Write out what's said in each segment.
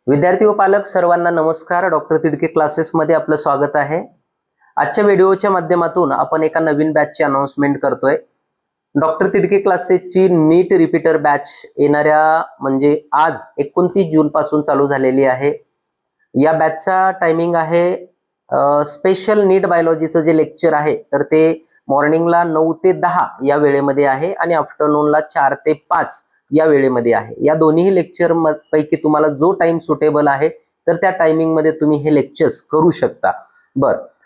विद्यार्थी व पालक सर्वांना नमस्कार। डॉक्टर तिडके क्लासेसमध्ये आपलं स्वागत आहे। आजच्या व्हिडिओच्या माध्यमातून आपण एका नवीन बॅचची अनाउन्समेंट करतोय। डॉक्टर तिडके क्लासेसची नीट रिपीटर बॅच येणाऱ्या म्हणजे आज 29 जून पासून चालू झालेली आहे। या बॅचचा टायमिंग आहे स्पेशल नीट बायोलॉजीचं जे लेक्चर आहे तर ते मॉर्निंगला 9 ते 10 या वेळेमध्ये आहे आणि आफ्टरनूनला 4 ते 5 या वेळेमध्ये आहे। या दोन्ही लेक्चर पैकी तुम्हाला जो टाइम सुटेबल आहे तर त्या टायमिंग मध्ये तुम्ही हे लेक्चर्स करू शकता।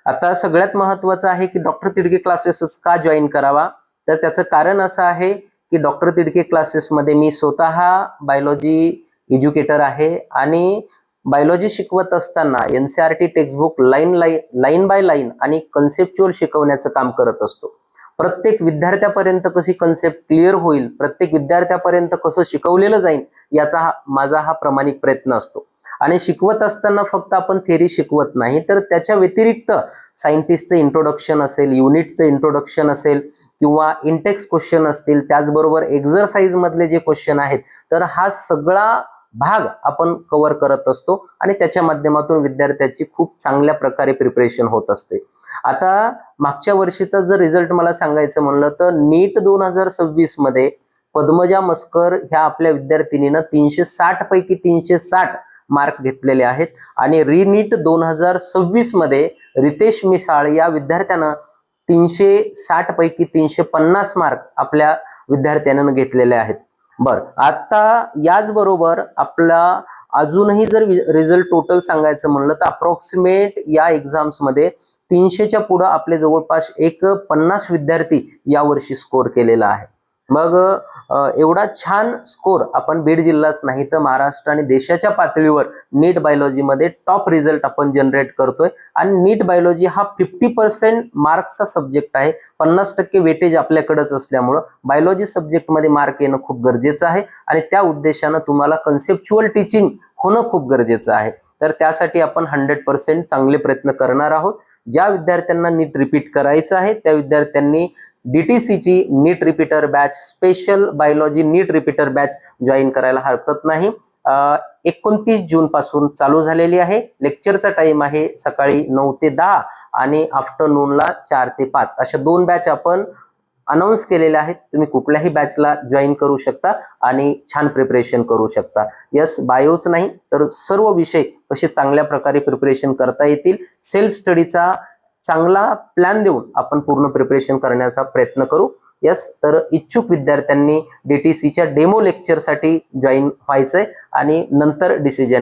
आता सगळ्यात महत्त्वाचं आहे की डॉक्टर तिडके क्लासेस का जॉईन करावा, तर त्याचं कारण असं आहे की डॉक्टर तिडके क्लासेस मध्ये मी स्वतः बायोलॉजी एज्युकेटर आहे आणि बायोलॉजी शिकवत असताना NCERT textbook line by line आणि कन्सेप्च्युअल शिकवण्याचं काम करत असतो। प्रत्येक विद्यार्थ्यापर्यंत कशी कन्सेप्ट क्लिअर होईल, प्रत्येक विद्यार्थ्यापर्यंत कसं शिकवलेलं जाईल याचा माझा प्रामाणिक प्रयत्न असतो। आणि शिकवत असताना फक्त आपण थेरी शिकवत नाही तर त्याच्या व्यतिरिक्त सायंटिस्टचं इंट्रोडक्शन असेल, युनिटचं इंट्रोडक्शन असेल किंवा इंटेक्स क्वेश्चन असतील, त्याचबरोबर एक्झरसाइज मधले जे क्वेश्चन आहेत तर हा सगळा भाग आपण कव्हर करत असतो आणि त्याच्या माध्यमातून विद्यार्थ्याची खूप चांगल्या प्रकारे प्रिपरेशन होत असते। आता मागच्या वर्षीचा जर रिझल्ट मला सांगायचं म्हणलं तर नीट 2026 मध्ये पद्मजा मस्कर ह्या आपल्या विद्यार्थिनीनं 360 पैकी 360 मार्क घेतलेले आहेत आणि रिनीट 2026 मध्ये रितेश मिसाळ या विद्यार्थ्यानं 360 पैकी 350 मार्क आपल्या विद्यार्थ्यानं घेतलेले आहेत। आता याचबरोबर आपला अजूनही जर रिझल्ट टोटल सांगायचं म्हणलं तर अप्रॉक्सिमेट या एक्झाम्स मध्ये 300च्या पुढे आपले जवळपास 50 विद्यार्थी यावर्षी स्कोर केलेला आहे। मग एवढा छान स्कोर आपण बीड जिल्हाच नाही तर महाराष्ट्र आणि देशाच्या पातळीवर नीट बायोलॉजी मध्ये टॉप रिझल्ट आपण जनरेट करतोय आणि नीट बायोलॉजी हा 50% मार्क्सचा सब्जेक्ट आहे। 50% वेटेज आपल्याकडेच असल्यामुळे बायोलॉजी सब्जेक्ट मध्ये मार्क येणं खूप गरजेचं आहे आणि त्या उद्देशाने तुम्हाला कन्सेप्च्युअल टीचिंग होणं खूप गरजेचं आहे। तर त्यासाठी आपण 100% चांगले प्रयत्न करणार आहोत। ज्या विद्यार्थ्यांना नीट रिपीट करायचं आहे त्या विद्यार्थ्यांनी डीटीसीची नीट रिपीटर बॅच, स्पेशल बायोलॉजी नीट रिपीटर बॅच जॉईन करायला हरकत नाही। 29 जून पासून चालू झालेली आहे। लेक्चरचा टाइम आहे सकाळी 9 ते 10 आणि आफ्टरनूनला 4 ते 5 अशा दोन बॅच आपण अनाउन्स केलेल्या आहेत। तुम्ही कुठल्याही बॅचला जॉईन करू शकता आणि छान प्रिपरेशन करू शकता। यस, बायोच नाही तर सर्व विषय कसे चांगल्या प्रकारे प्रिपरेशन करता येतील, सेल्फ स्टडीचा चांगला प्लॅन देऊन आपण पूर्ण प्रिपरेशन करण्याचा प्रयत्न करू। यस, तर इच्छुक विद्यार्थ्यांनी डीटीसीच्या डेमो लेक्चरसाठी जॉईन व्हायचंय आणि नंतर डिसिजन